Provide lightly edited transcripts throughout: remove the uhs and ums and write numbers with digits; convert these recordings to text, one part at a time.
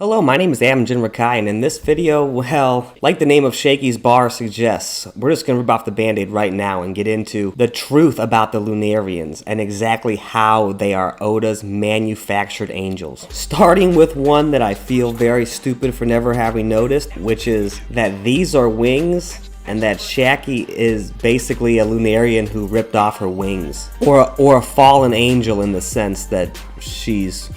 Hello, my name is JinRakai, and in this video, well, like the name of Shakky's bar suggests, we're just gonna rip off the band-aid right now and get into the truth about the Lunarians and exactly how they are Oda's manufactured angels. Starting with one that I feel very stupid for never having noticed, which is that these are wings and that Shakky is basically a Lunarian who ripped off her wings. Or a fallen angel in the sense that she's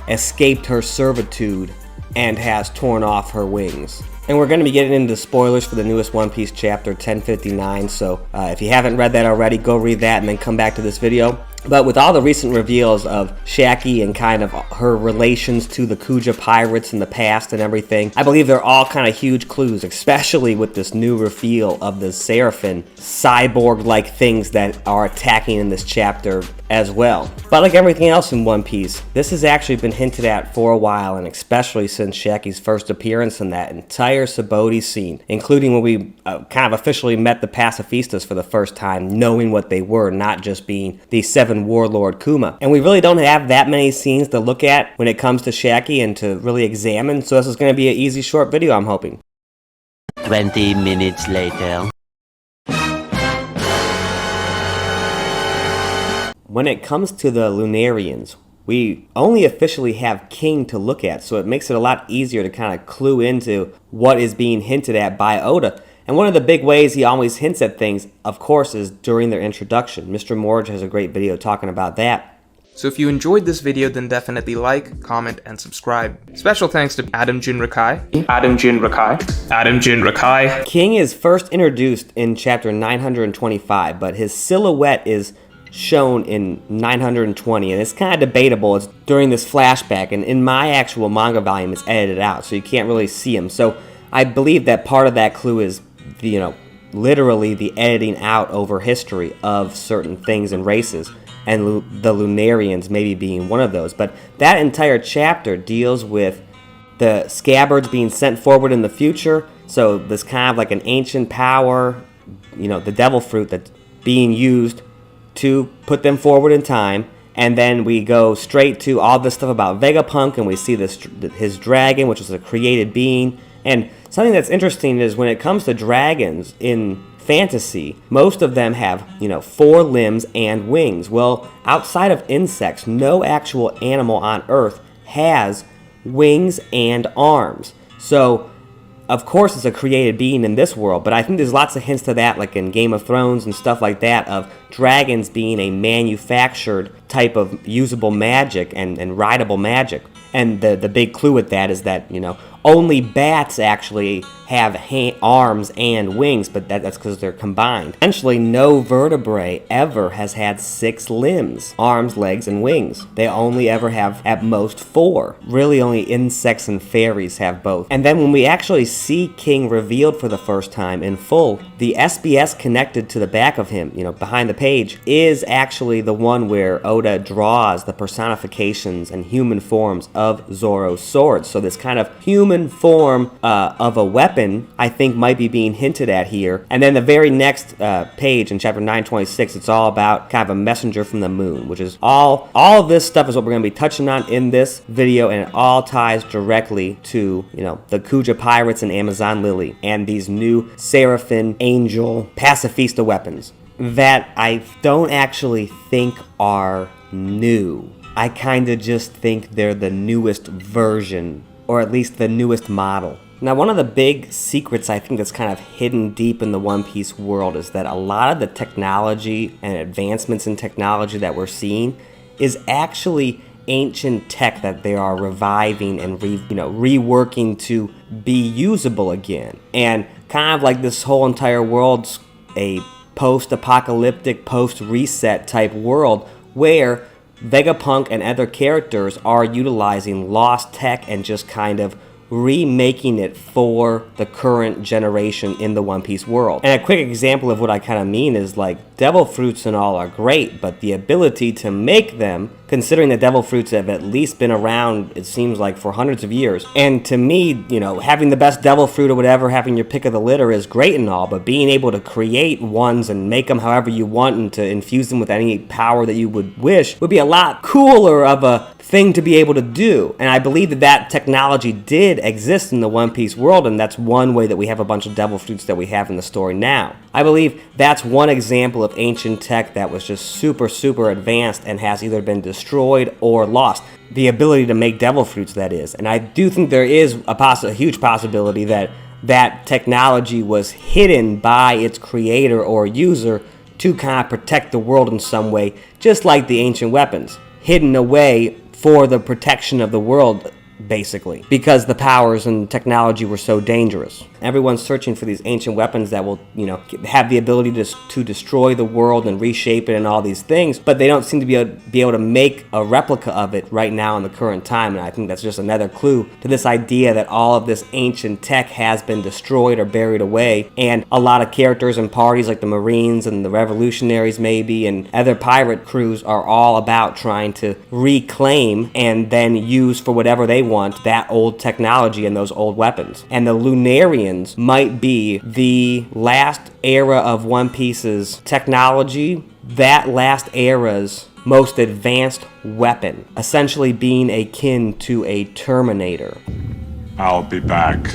escaped her servitude and has torn off her wings. And we're going to be getting into spoilers for the newest One Piece chapter 1059, so if you haven't read that already, go read that and then come back to this video. But with all the recent reveals of Shakky and kind of her relations to the Kuja pirates in the past and everything, I believe they're all kind of huge clues, especially with this new reveal of the Seraphim cyborg-like things that are attacking in this chapter as well. But like everything else in One Piece, this has actually been hinted at for a while, and especially since Shakky's first appearance in that entire CYBORGS scene, including when we kind of officially met the pacifistas for the first time, knowing what they were, not just being the seven warlord Kuma. And we really don't have that many scenes to look at when it comes to Shakky and to really examine, so this is going to be an easy short video, I'm hoping. 20 minutes later. When it comes to the Lunarians, we only officially have King to look at, so it makes it a lot easier to kind of clue into what is being hinted at by Oda. And one of the big ways he always hints at things, of course, is during their introduction. Mr. Morge has a great video talking about that. So if you enjoyed this video, then definitely like, comment, and subscribe. Special thanks to JinRakai. JinRakai. King is first introduced in chapter 925, but his silhouette is shown in 920, and it's kind of debatable. It's during this flashback, and in my actual manga volume, it's edited out, so you can't really see him. So I believe that part of that clue is, literally the editing out over history of certain things and races, and the Lunarians maybe being one of those. But that entire chapter deals with the scabbards being sent forward in the future, so this kind of like an ancient power, the devil fruit that's being used to put them forward in time. And then we go straight to all this stuff about Vegapunk, and we see his dragon, which is a created being. And something that's interesting is when it comes to dragons in fantasy, most of them have, 4 limbs and wings. Well, outside of insects, no actual animal on Earth has wings and arms. So, of course, it's a created being in this world, but I think there's lots of hints to that, like in Game of Thrones and stuff like that, of dragons being a manufactured type of usable magic and rideable magic. And the big clue with that is that, only bats actually have arms and wings, but that's because they're combined. Essentially, no vertebrae ever has had 6 limbs, arms, legs, and wings. They only ever have, at most, 4. Really, only insects and fairies have both. And then when we actually see King revealed for the first time in full, the SBS connected to the back of him, behind the page, is actually the one where Oda draws the personifications and human forms of Zoro's swords. So this kind of human form of a weapon, I think, might be being hinted at here. And then the very next page in chapter 926, it's all about kind of a messenger from the moon, which is all of this stuff is what we're going to be touching on in this video, and it all ties directly to, the Kuja pirates and Amazon Lily and these new Seraphim angel pacifista weapons that I don't actually think are new. I kind of just think they're the newest version, or at least the newest model. Now, one of the big secrets I think that's kind of hidden deep in the One Piece world is that a lot of the technology and advancements in technology that we're seeing is actually ancient tech that they are reviving and reworking to be usable again. And kind of like this whole entire world's a post-apocalyptic, post-reset type world where Vegapunk and other characters are utilizing lost tech and just kind of remaking it for the current generation in the One Piece world. And a quick example of what I kind of mean is like devil fruits and all are great, but the ability to make them, considering the devil fruits have at least been around, it seems like, for hundreds of years. And to me, having the best devil fruit or whatever, having your pick of the litter is great and all, but being able to create ones and make them however you want and to infuse them with any power that you would wish would be a lot cooler of a thing to be able to do. And I believe that that technology did exist in the One Piece world, and that's one way that we have a bunch of devil fruits that we have in the story now. I believe that's one example of ancient tech that was just super, super advanced and has either been destroyed or lost. The ability to make devil fruits, that is. And I do think there is a huge possibility that that technology was hidden by its creator or user to kind of protect the world in some way, just like the ancient weapons. Hidden away for the protection of the world, basically, because the powers and technology were so dangerous. Everyone's searching for these ancient weapons that will, have the ability to destroy the world and reshape it and all these things, but they don't seem to be able to make a replica of it right now in the current time. And I think that's just another clue to this idea that all of this ancient tech has been destroyed or buried away, and a lot of characters and parties like the Marines and the Revolutionaries maybe and other pirate crews are all about trying to reclaim and then use for whatever they want that old technology and those old weapons. And the Lunarians might be the last era of One Piece's technology, that last era's most advanced weapon, essentially being akin to a Terminator. I'll be back.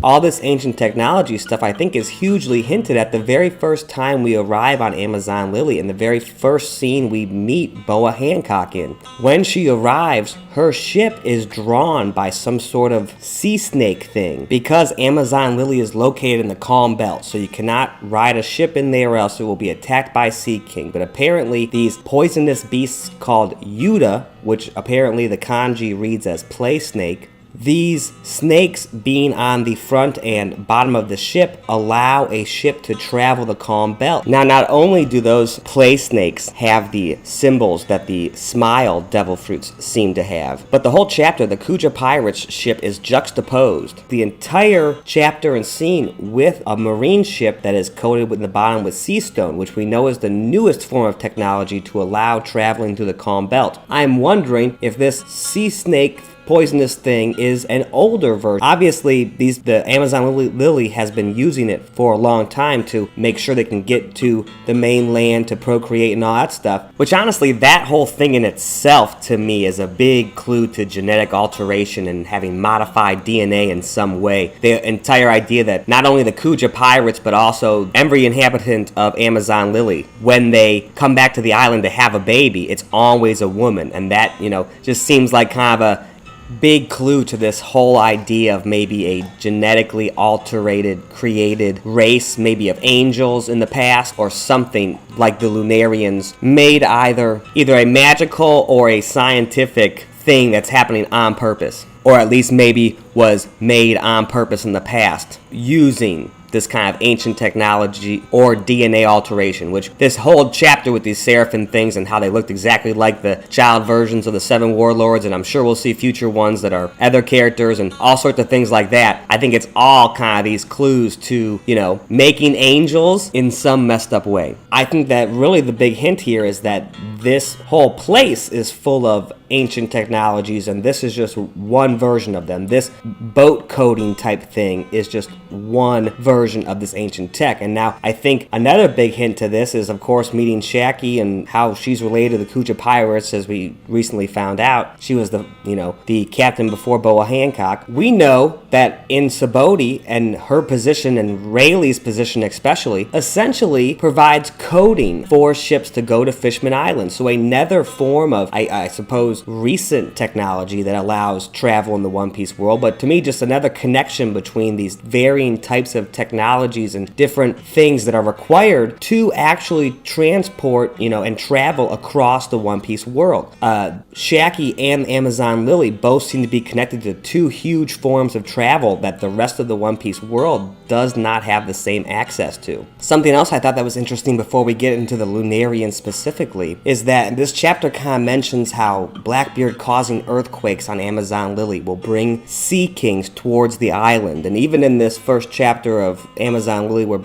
All this ancient technology stuff, I think, is hugely hinted at the very first time we arrive on Amazon Lily, in the very first scene we meet Boa Hancock in. When she arrives, her ship is drawn by some sort of sea snake thing, because Amazon Lily is located in the Calm Belt, so you cannot ride a ship in there or else it will be attacked by Sea King. But apparently these poisonous beasts called Yuta, which apparently the kanji reads as play snake, these snakes being on the front and bottom of the ship allow a ship to travel the Calm Belt. Now, not only do those play snakes have the symbols that the Smile devil fruits seem to have, but the whole chapter, the Kuja Pirates ship, is juxtaposed. The entire chapter and scene with a marine ship that is coated in the bottom with sea stone, which we know is the newest form of technology to allow traveling through the Calm Belt. I'm wondering if this sea snake poisonous thing is an older version. Obviously, the Amazon Lily has been using it for a long time to make sure they can get to the mainland to procreate and all that stuff, which honestly, that whole thing in itself to me is a big clue to genetic alteration and having modified DNA in some way. The entire idea that not only the Kuja pirates but also every inhabitant of Amazon Lily, when they come back to the island to have a baby, it's always a woman, and that, just seems like kind of a big clue to this whole idea of maybe a genetically alterated, created race, maybe of angels in the past, or something like the Lunarians made either a magical or a scientific thing that's happening on purpose, or at least maybe was made on purpose in the past using this kind of ancient technology or DNA alteration, which this whole chapter with these Seraphim things and how they looked exactly like the child versions of the Seven Warlords, and I'm sure we'll see future ones that are other characters and all sorts of things like that. I think it's all kind of these clues to, making angels in some messed up way. I think that really the big hint here is that this whole place is full of ancient technologies, and this is just one version of them. This boat coding type thing is just one version of this ancient tech. And now I think another big hint to this is, of course, meeting Shakky and how she's related to the Kuja Pirates, as we recently found out. She was the captain before Boa Hancock. We know that in Saboti and her position and Rayleigh's position especially, essentially provides coding for ships to go to Fishman Island. So another form of, I suppose, recent technology that allows travel in the One Piece world, but to me just another connection between these varying types of technologies and different things that are required to actually transport, and travel across the One Piece world. Shakky and Amazon Lily both seem to be connected to two huge forms of travel that the rest of the One Piece world does not have the same access to. Something else I thought that was interesting before we get into the Lunarians specifically is that this chapter kind of mentions how Blackbeard causing earthquakes on Amazon Lily will bring Sea Kings towards the island. And even in this first chapter of Amazon Lily where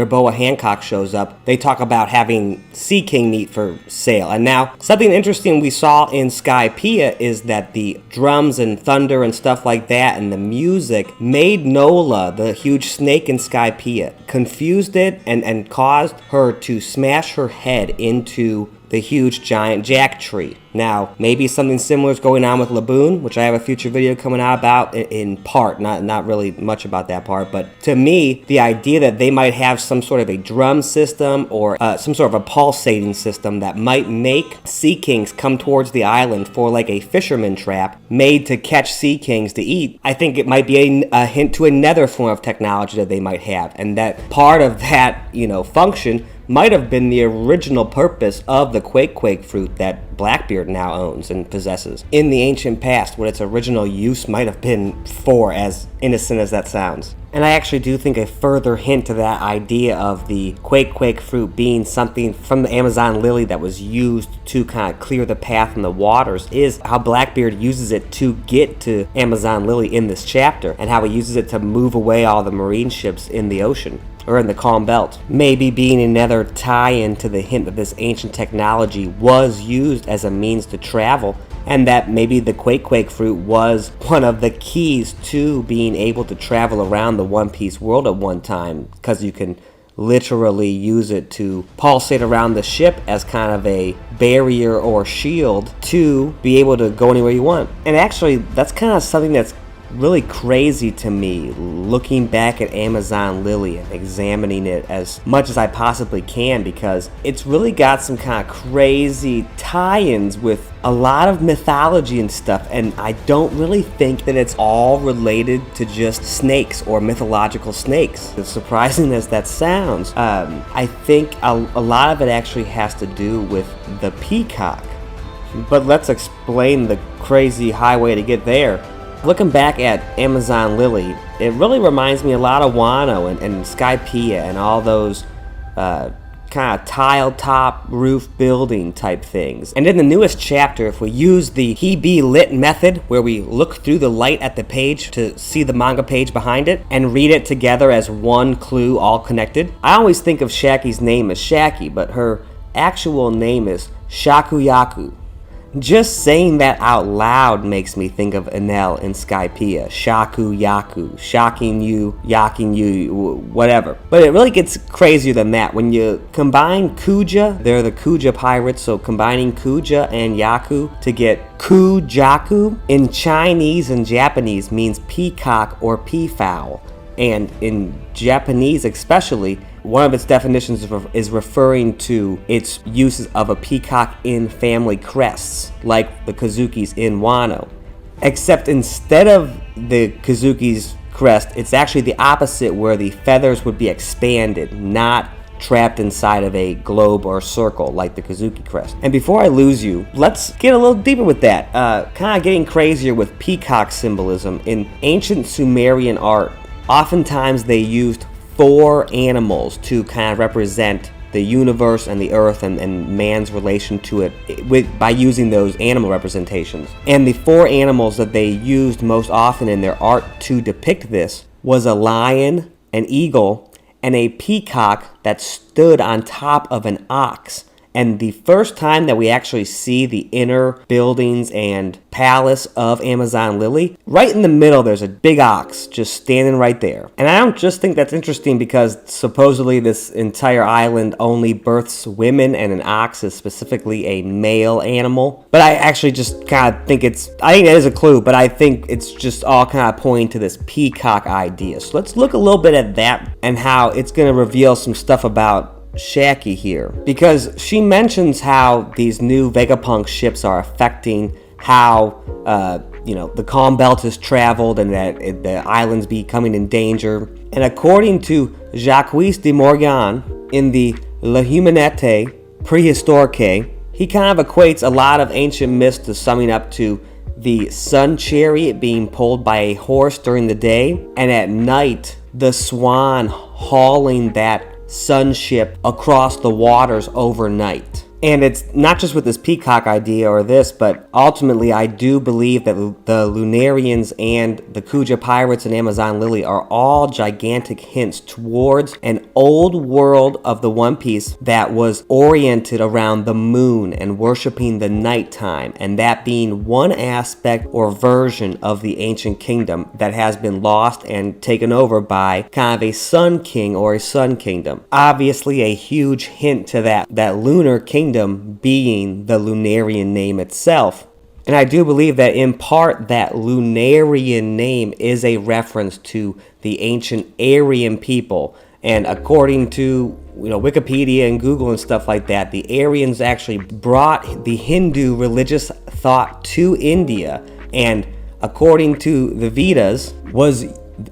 Boa Hancock shows up, they talk about having Sea King meat for sale. And now, something interesting we saw in Skypiea is that the drums and thunder and stuff like that and the music made Nola, the huge snake in Skypiea, confused it and caused her to smash her head into the huge giant jack tree. Now, maybe something similar is going on with Laboon, which I have a future video coming out about in part, not really much about that part, but to me, the idea that they might have some sort of a drum system or some sort of a pulsating system that might make sea kings come towards the island for like a fisherman trap made to catch sea kings to eat, I think it might be a hint to another form of technology that they might have, and that part of that, function might have been the original purpose of the Quake fruit that Blackbeard now owns and possesses in the ancient past, what its original use might have been for, as innocent as that sounds. And I actually do think a further hint to that idea of the Quake fruit being something from the Amazon lily that was used to kind of clear the path in the waters is how Blackbeard uses it to get to Amazon lily in this chapter, and how he uses it to move away all the marine ships in the ocean, or in the Calm Belt. Maybe being another tie-in to the hint that this ancient technology was used as a means to travel, and that maybe the Quake fruit was one of the keys to being able to travel around the One Piece world at one time, because you can literally use it to pulsate around the ship as kind of a barrier or shield to be able to go anywhere you want. And actually, that's kind of something that's really crazy to me, looking back at Amazon Lily and examining it as much as I possibly can, because it's really got some kind of crazy tie-ins with a lot of mythology and stuff, and I don't really think that it's all related to just snakes or mythological snakes, as surprising as that sounds. I think a lot of it actually has to do with the peacock, but let's explain the crazy highway to get there. Looking back at Amazon Lily, it really reminds me a lot of Wano and Skypiea and all those kind of tile top roof building type things. And in the newest chapter, if we use the He Be Lit method, where we look through the light at the page to see the manga page behind it and read it together as one clue all connected, I always think of Shakky's name as Shakky, but her actual name is Shakuyaku. Just saying that out loud makes me think of Enel in Skypiea. Shaku Yaku, shocking you, yaking you, whatever. But it really gets crazier than that. When you combine Kuja, they're the Kuja pirates, so combining Kuja and Yaku to get Kujaku in Chinese and Japanese means peacock or peafowl. And in Japanese especially, one of its definitions is referring to its uses of a peacock in family crests, like the Kazuki's in Wano. Except instead of the Kazuki's crest, it's actually the opposite, where the feathers would be expanded, not trapped inside of a globe or circle like the Kazuki crest. And before I lose you, let's get a little deeper with that. Kind of getting crazier with peacock symbolism. In ancient Sumerian art, oftentimes they used 4 animals to kind of represent the universe and the earth and man's relation to it by using those animal representations. And the 4 animals that they used most often in their art to depict this was a lion, an eagle, and a peacock that stood on top of an ox. And the first time that we actually see the inner buildings and palace of Amazon Lily, right in the middle there's a big ox just standing right there. And I don't just think that's interesting because supposedly this entire island only births women, and an ox is specifically a male animal. But I actually just kind of think I think that is a clue, but I think it's just all kind of pointing to this peacock idea. So let's look a little bit at that and how it's going to reveal some stuff about Shakky here, because she mentions how these new Vegapunk ships are affecting how the Calm Belt is traveled, and that the island's becoming in danger. And according to Jacques de Morgan in the La Humanité Préhistorique, he kind of equates a lot of ancient myths to summing up to the sun chariot being pulled by a horse during the day, and at night the swan hauling that sun ship across the waters overnight. And it's not just with this peacock idea or this, but ultimately I do believe that the Lunarians and the Kuja pirates and Amazon Lily are all gigantic hints towards an old world of the One Piece that was oriented around the moon and worshiping the nighttime, and that being one aspect or version of the ancient kingdom that has been lost and taken over by kind of a sun king or a sun kingdom. Obviously a huge hint to that lunar kingdom kingdom being the Lunarian name itself. And I do believe that in part that Lunarian name is a reference to the ancient Aryan people. And according to Wikipedia and Google and stuff like that, the Aryans actually brought the Hindu religious thought to India, and according to the Vedas, was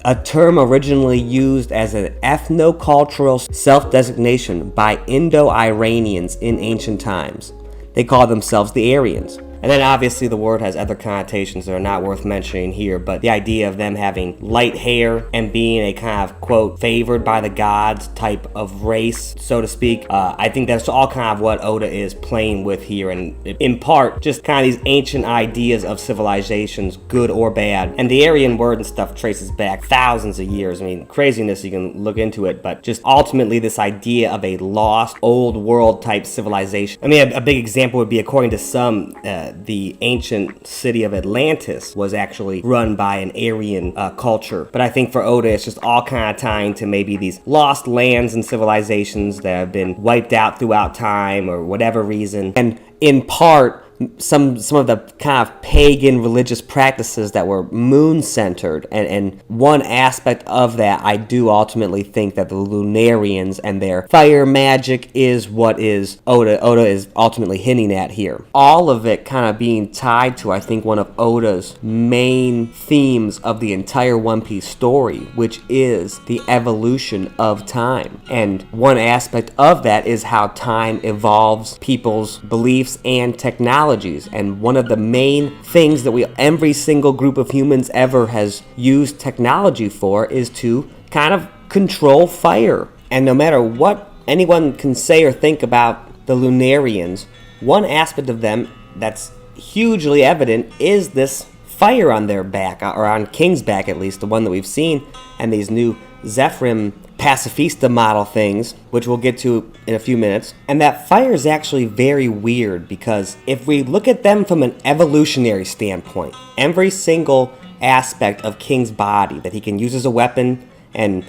a term originally used as an ethno-cultural self-designation by Indo-Iranians in ancient times. They called themselves the Aryans. And then obviously the word has other connotations that are not worth mentioning here, but the idea of them having light hair and being a kind of, quote, favored by the gods type of race, so to speak, I think that's all kind of what Oda is playing with here, and in part, just kind of these ancient ideas of civilizations, good or bad. And the Aryan word and stuff traces back thousands of years. I mean, craziness, you can look into it, but just ultimately this idea of a lost, old world type civilization. I mean, a big example would be, according to some, the ancient city of Atlantis was actually run by an Aryan culture. But I think for Oda, it's just all kind of tying to maybe these lost lands and civilizations that have been wiped out throughout time or whatever reason. And in part, some of the kind of pagan religious practices that were moon-centered, and one aspect of that, I do ultimately think that the Lunarians and their fire magic is what is Oda is ultimately hinting at here. All of it kind of being tied to, I think, one of Oda's main themes of the entire One Piece story, which is the evolution of time. And one aspect of that is how time evolves people's beliefs and technology. And one of the main things that every single group of humans ever has used technology for is to kind of control fire. And no matter what anyone can say or think about the Lunarians, one aspect of them that's hugely evident is this fire on their back, or on King's back at least, the one that we've seen, and these new Seraphim pacifista model things, which we'll get to in a few minutes. And that fire is actually very weird, because if we look at them from an evolutionary standpoint, every single aspect of King's body that he can use as a weapon and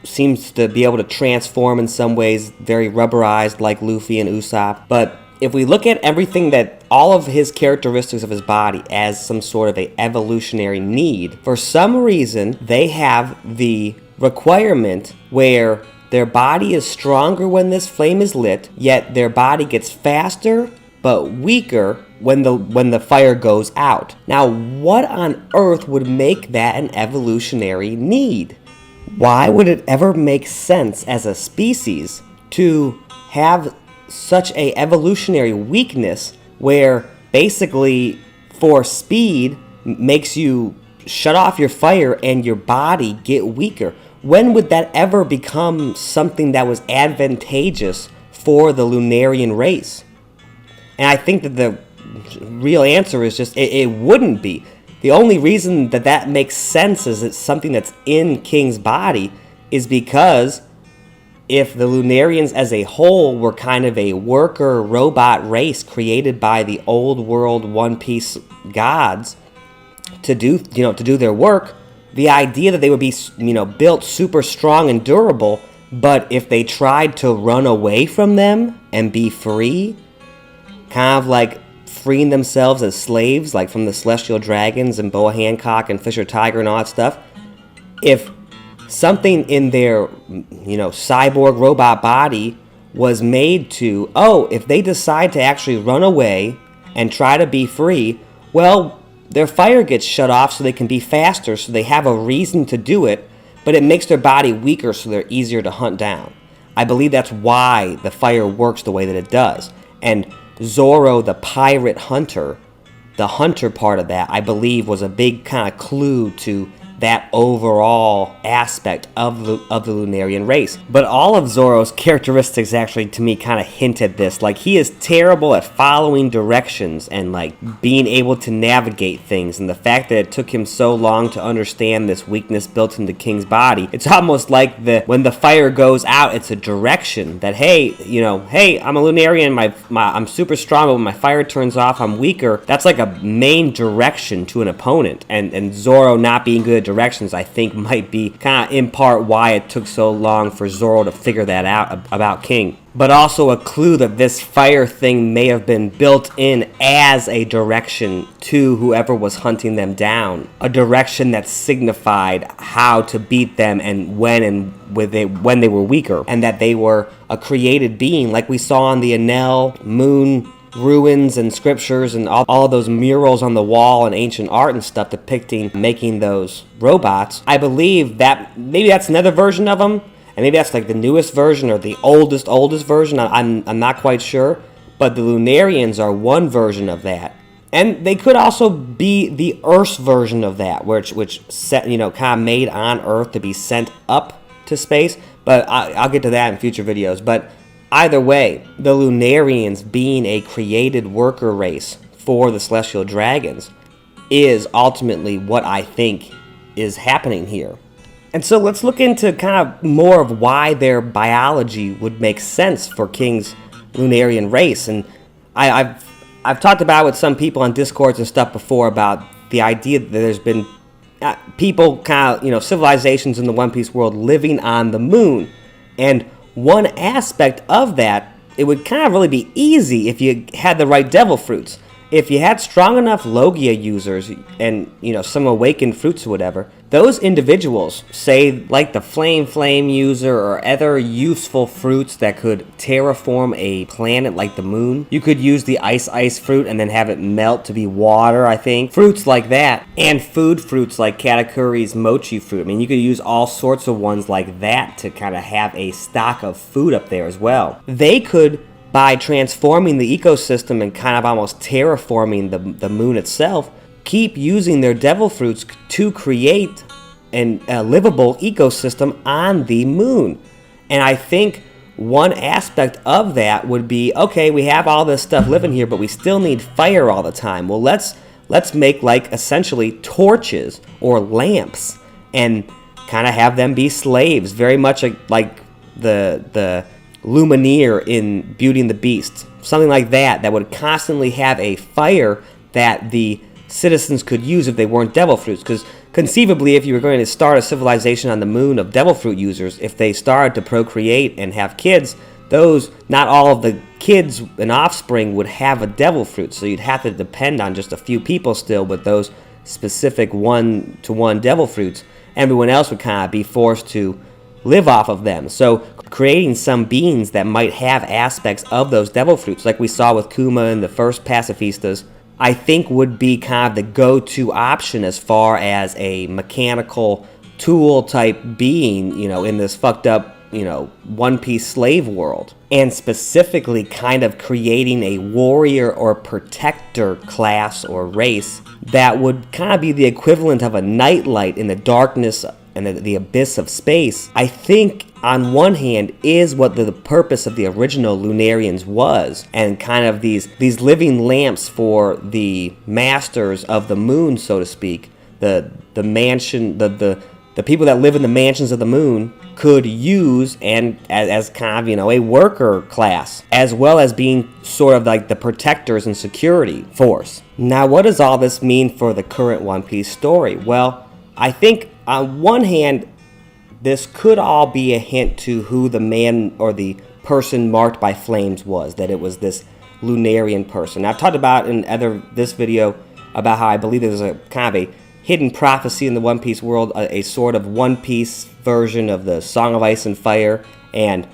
seems to be able to transform in some ways, very rubberized like Luffy and Usopp. But if we look at everything, that all of his characteristics of his body as some sort of a evolutionary need, for some reason they have the requirement where their body is stronger when this flame is lit, yet their body gets faster but weaker when the fire goes out. Now, what on earth would make that an evolutionary need? Why would it ever make sense as a species to have such a evolutionary weakness where basically for speed makes you shut off your fire and your body get weaker? When would that ever become something that was advantageous for the Lunarian race? And I think that the real answer is just it wouldn't be. The only reason that makes sense is it's something that's in King's body is because if the Lunarians as a whole were kind of a worker robot race created by the old world One Piece gods to do their work, the idea that they would be, built super strong and durable, but if they tried to run away from them and be free, kind of like freeing themselves as slaves, like from the Celestial Dragons and Boa Hancock and Fisher Tiger and all that stuff, if something in their, cyborg robot body was made to, if they decide to actually run away and try to be free, well, their fire gets shut off so they can be faster, so they have a reason to do it, but it makes their body weaker so they're easier to hunt down. I believe that's why the fire works the way that it does. And Zoro, the pirate hunter, the hunter part of that, I believe, was a big kind of clue to that overall aspect of the Lunarian race. But all of Zoro's characteristics actually, to me, kind of hint at this. Like, he is terrible at following directions and, like, being able to navigate things. And the fact that it took him so long to understand this weakness built into King's body, it's almost like when the fire goes out, it's a direction that, hey, I'm a Lunarian, I'm super strong, but when my fire turns off, I'm weaker. That's like a main direction to an opponent. And Zoro not being good at directions, I think, might be kind of in part why it took so long for Zoro to figure that out about King. but also a clue that this fire thing may have been built in as a direction to whoever was hunting them down. A direction that signified how to beat them and when they were weaker. And that they were a created being, like we saw on the Enel moon ruins and scriptures and all those murals on the wall and ancient art and stuff depicting making those robots. I believe that maybe that's another version of them. And maybe that's like the newest version or the oldest version. I'm not quite sure. But the Lunarians are one version of that. And they could also be the Earth's version of that, which set, kind of made on Earth to be sent up to space. But I'll get to that in future videos. But either way, the Lunarians being a created worker race for the Celestial Dragons is ultimately what I think is happening here. And so let's look into kind of more of why their biology would make sense for King's Lunarian race. And I've talked about with some people on Discords and stuff before about the idea that there's been people kind of, civilizations in the One Piece world living on the moon. And one aspect of that, it would kind of really be easy if you had the right devil fruits. If you had strong enough Logia users and, some awakened fruits or whatever, those individuals, say like the Flame user or other useful fruits that could terraform a planet like the moon. You could use the Ice fruit and then have it melt to be water, I think. Fruits like that. And food fruits like Katakuri's Mochi fruit. I mean, you could use all sorts of ones like that to kind of have a stock of food up there as well. They could, by transforming the ecosystem and kind of almost terraforming the moon itself, keep using their devil fruits to create a livable ecosystem on the moon. And I think one aspect of that would be, okay, we have all this stuff living here, but we still need fire all the time. Well, let's make like essentially torches or lamps and kind of have them be slaves, very much like the Lumineer in Beauty and the Beast. Something like that would constantly have a fire that the citizens could use if they weren't devil fruits. Because conceivably, if you were going to start a civilization on the moon of devil fruit users, if they started to procreate and have kids, not all of the kids and offspring would have a devil fruit. So you'd have to depend on just a few people still with those specific one-to-one devil fruits. Everyone else would kind of be forced to live off of them. So creating some beings that might have aspects of those devil fruits, like we saw with Kuma and the first pacifistas, I think would be kind of the go-to option as far as a mechanical tool type being, in this fucked up, One Piece slave world. And specifically kind of creating a warrior or protector class or race that would kind of be the equivalent of a nightlight in the darkness and the abyss of space. I think on one hand is what the purpose of the original Lunarians was, and kind of these living lamps for the masters of the moon, so to speak. The mansion, the people that live in the mansions of the moon could use and as kind of, a worker class, as well as being sort of like the protectors and security force. Now, what does all this mean for the current One Piece story? Well, I think on one hand, this could all be a hint to who the man or the person marked by flames was, that it was this Lunarian person. Now, I've talked about in this video about how I believe there's a kind of a hidden prophecy in the One Piece world, a sort of One Piece version of the Song of Ice and Fire, and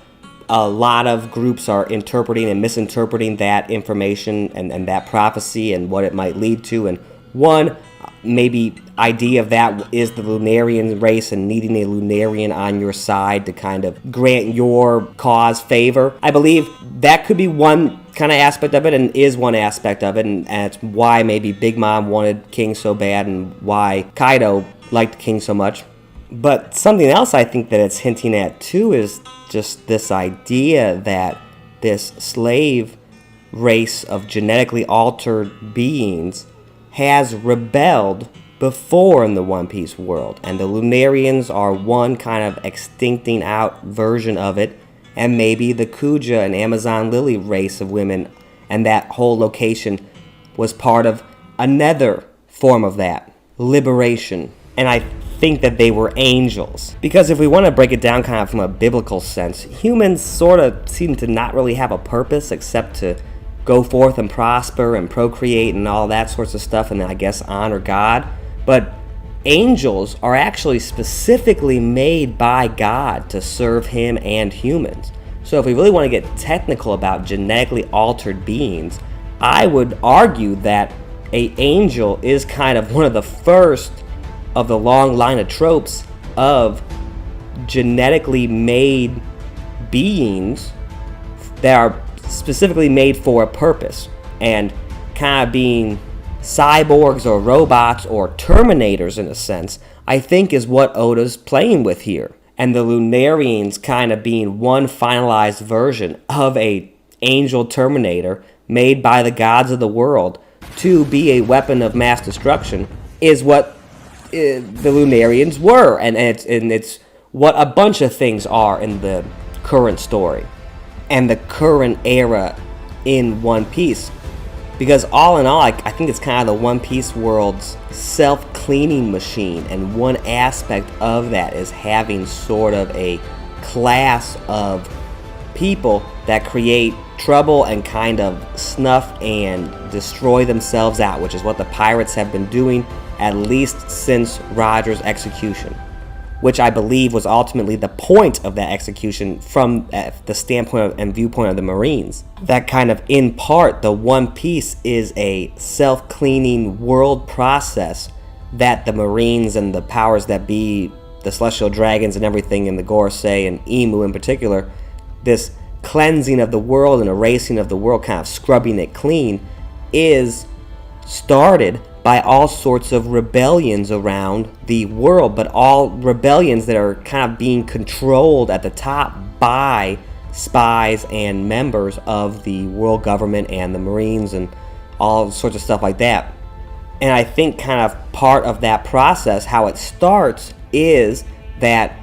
a lot of groups are interpreting and misinterpreting that information and that prophecy and what it might lead to. And one maybe idea of that is the Lunarian race and needing a Lunarian on your side to kind of grant your cause favor. I believe that could be one kind of aspect of it, and is one aspect of it, and it's why maybe Big Mom wanted King so bad and why Kaido liked King so much. But something else I think that it's hinting at too is just this idea that this slave race of genetically altered beings has rebelled before in the One Piece world, and the Lunarians are one kind of extincting out version of it, and maybe the Kuja and Amazon Lily race of women and that whole location was part of another form of that liberation. And I think that they were angels. Because if we want to break it down kind of from a biblical sense, humans sort of seem to not really have a purpose except to go forth and prosper and procreate and all that sorts of stuff, and then I guess honor God. But angels are actually specifically made by God to serve him and humans. So if we really want to get technical about genetically altered beings, I would argue that an angel is kind of one of the first of the long line of tropes of genetically made beings that are specifically made for a purpose, and kind of being cyborgs or robots or terminators in a sense, I think is what Oda's playing with here. And the Lunarians kind of being one finalized version of a angel terminator made by the gods of the world to be a weapon of mass destruction is what the Lunarians were, and it's what a bunch of things are in the current story and the current era in One Piece. Because all in all, I think it's kind of the One Piece world's self-cleaning machine, and one aspect of that is having sort of a class of people that create trouble and kind of snuff and destroy themselves out, which is what the pirates have been doing at least since Roger's execution, which I believe was ultimately the point of that execution from the standpoint and viewpoint of the Marines. That kind of, in part, the One Piece is a self-cleaning world process that the Marines and the powers that be, the Celestial Dragons and everything, and the Gorosei and Emu in particular, this cleansing of the world and erasing of the world, kind of scrubbing it clean, is started by all sorts of rebellions around the world, but all rebellions that are kind of being controlled at the top by spies and members of the world government and the Marines and all sorts of stuff like that. And I think kind of part of that process, how it starts, is that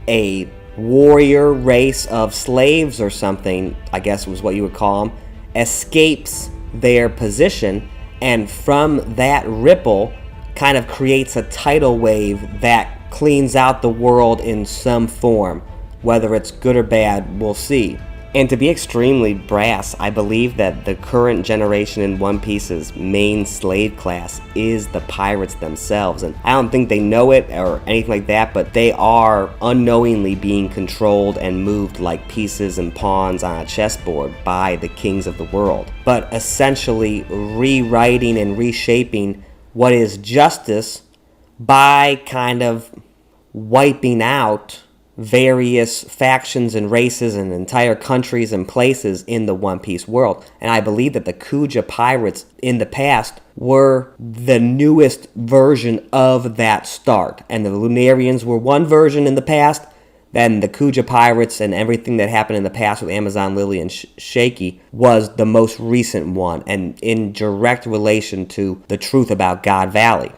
a warrior race of slaves or something, I guess was what you would call them, escapes their position, and from that ripple kind of creates a tidal wave that cleans out the world in some form. Whether it's good or bad, we'll see. And to be extremely brass, I believe that the current generation in One Piece's main slave class is the pirates themselves. And I don't think they know it or anything like that, but they are unknowingly being controlled and moved like pieces and pawns on a chessboard by the kings of the world. But essentially rewriting and reshaping what is justice by kind of wiping out various factions and races and entire countries and places in the One Piece world. And I believe that the Kuja pirates in the past were the newest version of that start. And the Lunarians were one version in the past, then the Kuja pirates and everything that happened in the past with Amazon Lily and Shakky was the most recent one, and in direct relation to the truth about God Valley.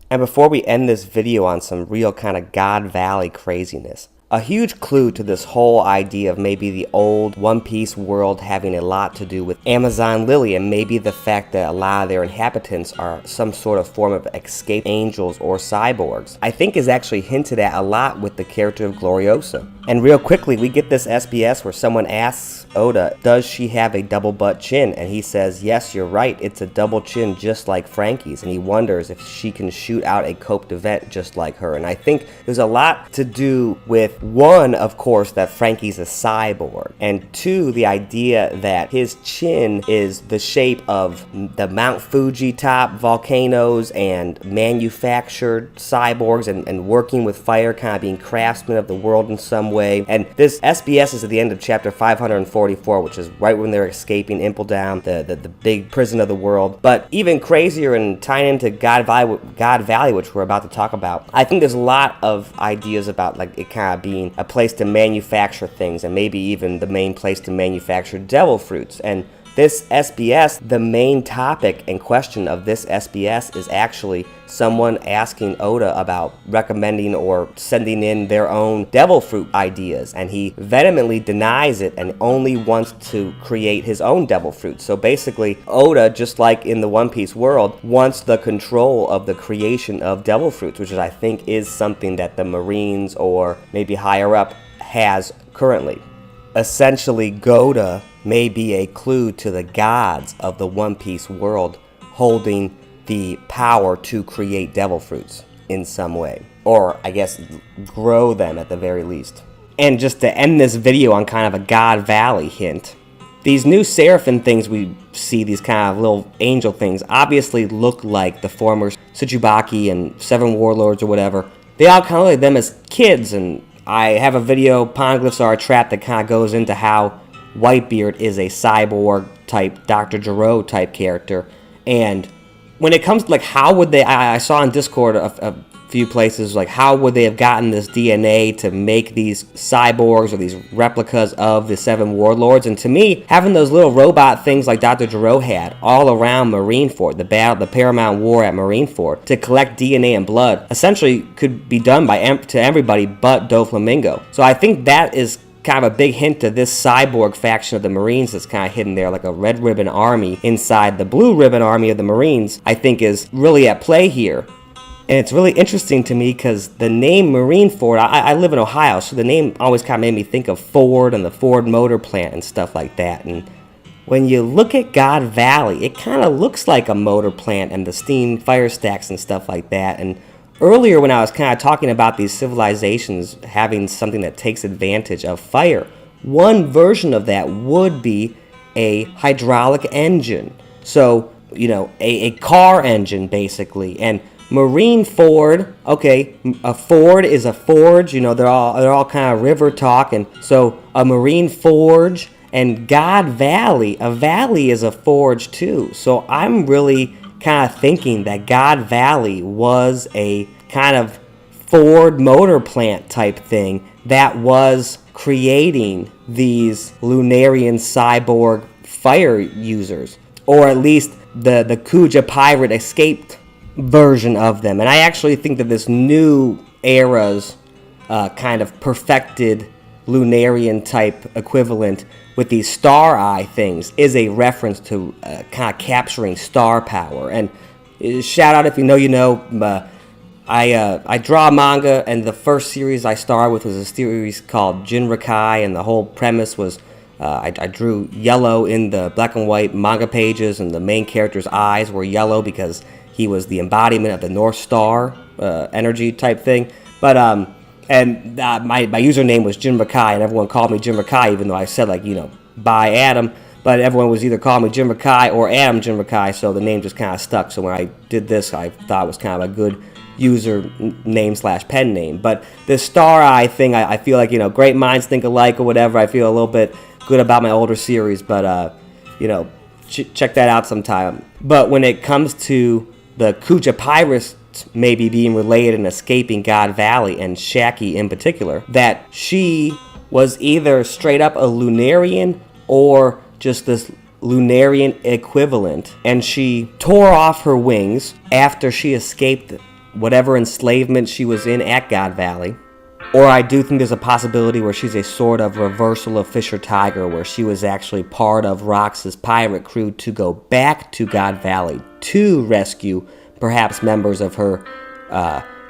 And before we end this video on some real kind of God Valley craziness, a huge clue to this whole idea of maybe the old One Piece world having a lot to do with Amazon Lily, and maybe the fact that a lot of their inhabitants are some sort of form of escaped angels or cyborgs, I think is actually hinted at a lot with the character of Gloriosa. And real quickly, we get this SBS where someone asks Oda, does she have a double butt chin? And he says, yes, you're right, it's a double chin just like Frankie's. And he wonders if she can shoot out a coped event just like her. And I think there's a lot to do with, one, of course, that Frankie's a cyborg, and two, the idea that his chin is the shape of the Mount Fuji top volcanoes and manufactured cyborgs and working with fire, kind of being craftsmen of the world in some way. And this SBS is at the end of chapter 544, which is right when they're escaping Impel Down, the big prison of the world. But even crazier and tying into God Valley, which we're about to talk about, I think there's a lot of ideas about like it kind of being a place to manufacture things, and maybe even the main place to manufacture devil fruits. And this SBS, the main topic and question of this SBS is actually someone asking Oda about recommending or sending in their own devil fruit ideas, and he vehemently denies it and only wants to create his own devil fruit. So basically, Oda, just like in the One Piece world, wants the control of the creation of devil fruits, which I think is something that the Marines or maybe higher up has currently. Essentially, Goda may be a clue to the gods of the One Piece world holding the power to create devil fruits in some way, or I guess grow them at the very least. And just to end this video on kind of a God Valley hint, these new Seraphim things we see, these kind of little angel things, obviously look like the former Tsuchibaki and Seven Warlords or whatever. They all kind of look like them as kids, and I have a video, Poneglyphs Are a Trap, that kind of goes into how Whitebeard is a cyborg type, Dr. Gero type character. And when it comes to like how would they, I saw on Discord a few places, like how would they have gotten this DNA to make these cyborgs or these replicas of the Seven Warlords? And to me, having those little robot things like Dr. Gero had all around Marineford, the Paramount War at Marineford, to collect DNA and blood, essentially could be done to everybody but Doflamingo. So I think that is kind of a big hint to this cyborg faction of the Marines that's kind of hidden there, like a red ribbon army inside the blue ribbon army of the Marines, I think is really at play here. And it's really interesting to me because the name Marineford, I live in Ohio, so the name always kind of made me think of Ford and the Ford motor plant and stuff like that. And when you look at God Valley, it kind of looks like a motor plant and the steam fire stacks and stuff like that. And earlier when I was kind of talking about these civilizations having something that takes advantage of fire, one version of that would be a hydraulic engine. So, you know, a car engine basically. And Marineford, okay, a Ford is a forge, you know, they're all kind of river talk, and so a marine forge, and God Valley, a valley is a forge too. So I'm really kind of thinking that God Valley was a kind of Ford motor plant type thing that was creating these Lunarian cyborg fire users, or at least the Kuja pirate escaped version of them. And I actually think that this new era's kind of perfected Lunarian type equivalent with these star eye things is a reference to kind of capturing star power. And shout out, if you know, you know, I draw manga, and the first series I started with was a series called JinRakai, and the whole premise was I drew yellow in the black and white manga pages, and the main character's eyes were yellow because he was the embodiment of the North Star energy type thing. But my username was JinRakai, and everyone called me JinRakai, even though I said, like, you know, by Adam. But everyone was either calling me JinRakai or Adam JinRakai, so the name just kind of stuck. So when I did this, I thought it was kind of a good user name / pen name. But this Star Eye thing, I feel like, you know, great minds think alike or whatever. I feel a little bit good about my older series, but you know, check that out sometime. But when it comes to the Kuja pirates maybe being related and escaping God Valley, and Shakky in particular, that she was either straight up a Lunarian or just this Lunarian equivalent, and she tore off her wings after she escaped whatever enslavement she was in at God Valley. Or I do think there's a possibility where she's a sort of reversal of Fisher Tiger, where she was actually part of Rox's pirate crew to go back to God Valley to rescue perhaps members of her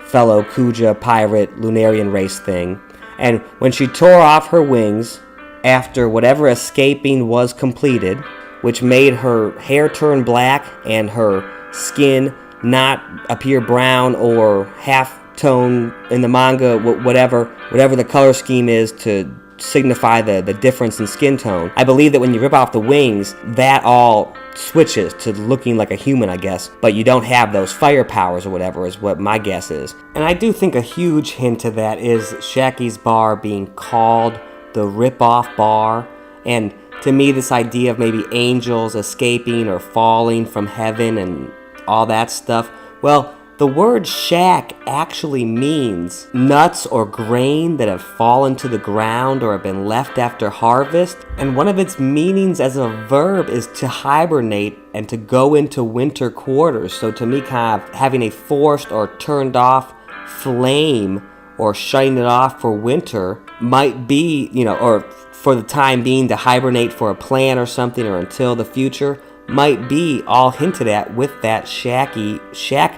fellow Kuja pirate Lunarian race thing. And when she tore off her wings after whatever escaping was completed, which made her hair turn black and her skin not appear brown or half tone in the manga, whatever the color scheme is to signify the difference in skin tone, I believe that when you rip off the wings, that all switches to looking like a human, I guess, but you don't have those fire powers or whatever, is what my guess is. And I do think a huge hint to that is Shakky's bar being called the rip-off bar, and to me this idea of maybe angels escaping or falling from heaven and all that stuff, well, The word shack actually means nuts or grain that have fallen to the ground or have been left after harvest. And one of its meanings as a verb is to hibernate and to go into winter quarters. So to me, kind of having a forced or turned off flame or shutting it off for winter might be, or for the time being to hibernate for a plan or something or until the future, might be all hinted at with that shack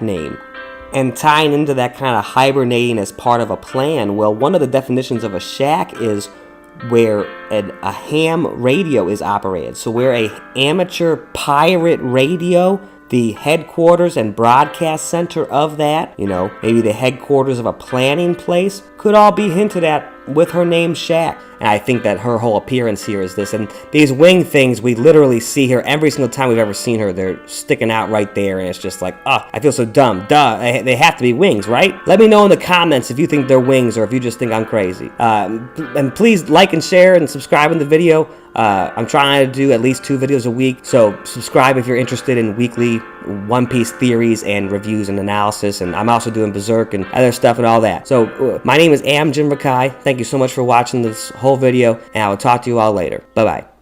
name. And tying into that kind of hibernating as part of a plan, well, one of the definitions of a shack is where a ham radio is operated. So where a amateur pirate radio, the headquarters and broadcast center of that, maybe the headquarters of a planning place, could all be hinted at with her name Shack. And I think that her whole appearance here is this. And these wing things, we literally see her every single time we've ever seen her. They're sticking out right there, and it's just like, I feel so dumb. Duh, they have to be wings, right? Let me know in the comments if you think they're wings or if you just think I'm crazy. And please like and share and subscribe in the video. I'm trying to do at least 2 videos a week, so subscribe if you're interested in weekly One Piece theories and reviews and analysis, and I'm also doing Berserk and other stuff and all that. So my name is JinRakai. Thank you so much for watching this whole video, and I will talk to you all later. Bye-bye.